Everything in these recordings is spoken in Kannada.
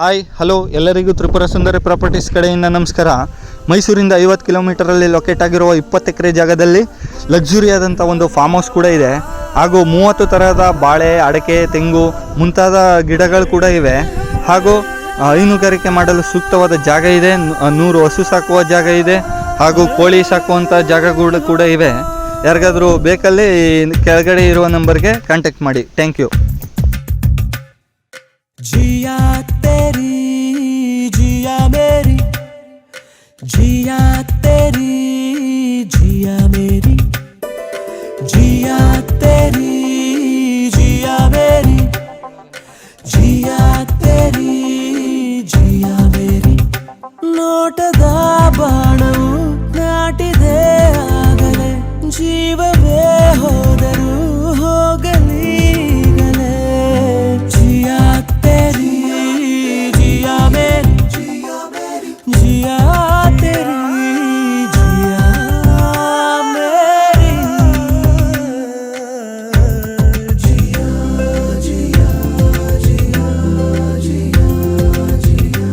ಹಾಯ್ ಹಲೋ ಎಲ್ಲರಿಗೂ ತ್ರಿಪುರ ಸುಂದರಿ ಪ್ರಾಪರ್ಟೀಸ್ ಕಡೆಯಿಂದ ನಮಸ್ಕಾರ. ಮೈಸೂರಿಂದ 50 ಕಿಲೋಮೀಟರಲ್ಲಿ ಲೊಕೇಟ್ ಆಗಿರುವ 20 ಎಕರೆ ಜಾಗದಲ್ಲಿ ಲಕ್ಸುರಿಯಾದಂಥ ಒಂದು ಫಾರ್ಮ್ ಹೌಸ್ ಕೂಡ ಇದೆ. ಹಾಗೂ 30 ಥರದ ಬಾಳೆ, ಅಡಕೆ, ತೆಂಗು ಮುಂತಾದ ಗಿಡಗಳು ಕೂಡ ಇವೆ. ಹಾಗೂ ಹೈನುಗಾರಿಕೆ ಮಾಡಲು ಸೂಕ್ತವಾದ ಜಾಗ ಇದೆ. 100 ಹಸು ಸಾಕುವ ಜಾಗ ಇದೆ. ಹಾಗೂ ಕೋಳಿ ಸಾಕುವಂಥ ಜಾಗಗಳು ಕೂಡ ಇವೆ. ಯಾರಿಗಾದರೂ ಬೇಕಲ್ಲಿ ಕೆಳಗಡೆ ಇರುವ ನಂಬರ್ಗೆ ಕಾಂಟ್ಯಾಕ್ಟ್ ಮಾಡಿ. Thank you. जिया तेरी जिया मेरी, जिया तेरी जिया मेरी, जिया तेरी जिया मेरी, जिया तेरी जिया मेरी. ನೋಟದ ಬಾಣವು ನಾಟಿದೆ ಆಗಲೇ, ಜೀವವೇ ಹೋದರೂ ಹೋಗಲೀಗಲೇ. ಜಿಯಾ तेरी जिया मेरी, जिया तेरी जिया मेरी, जिया जिया जिया जिया जिया.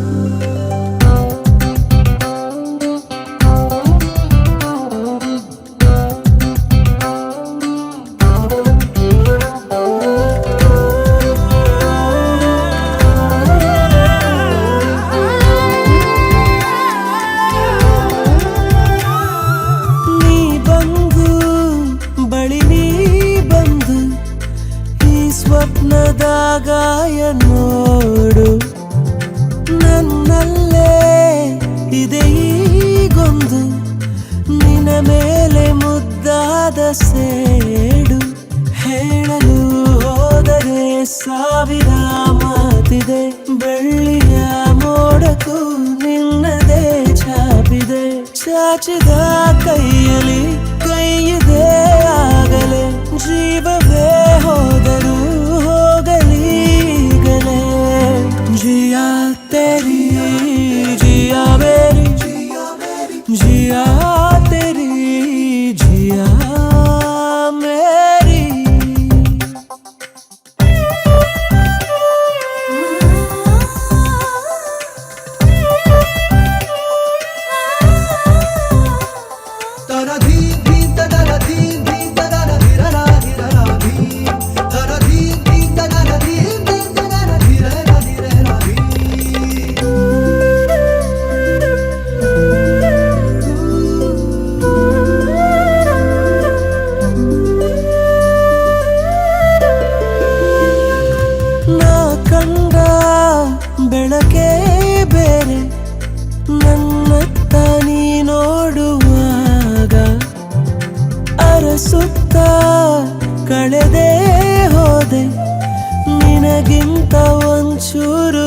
ಸ್ವಪ್ನದಾಗಾಯ ನೋಡು, ನನ್ನಲ್ಲೇ ಇದೆ ಈಗೊಂದು ನಿನ್ನ ಮೇಲೆ ಮುದ್ದಾದ ಸೇಡು. ಹೇಳಲು ಹೋದರೆ ಸಾವಿರ ಮಾತಿದೆ, ಬೆಳ್ಳಿಯ ಮೋಡಕ್ಕೂ ನಿನ್ನದೇ ಛಾಪಿದೆ. ಚಾಚಿದ ಕೈಯಲ್ಲಿ ಕೈಯಿದೆ ಆಗಲೇ, ಜೀವವೇ ಹೋದರೂ ಹೋಗಲೀಗಲೇ. ಜಿಯಾ तेरी जिया मेरी, जिया तेरी जिया मेरी. ಬೆಳಕೆ ಬೇರೆ ನನ್ನತ್ತ ನೀ ನೋಡುವಾಗ, ಅರಸುತ್ತ ಕಳೆದೇ ಹೋದೆ ನಿನಗಿಂತ ಒಂಚೂರು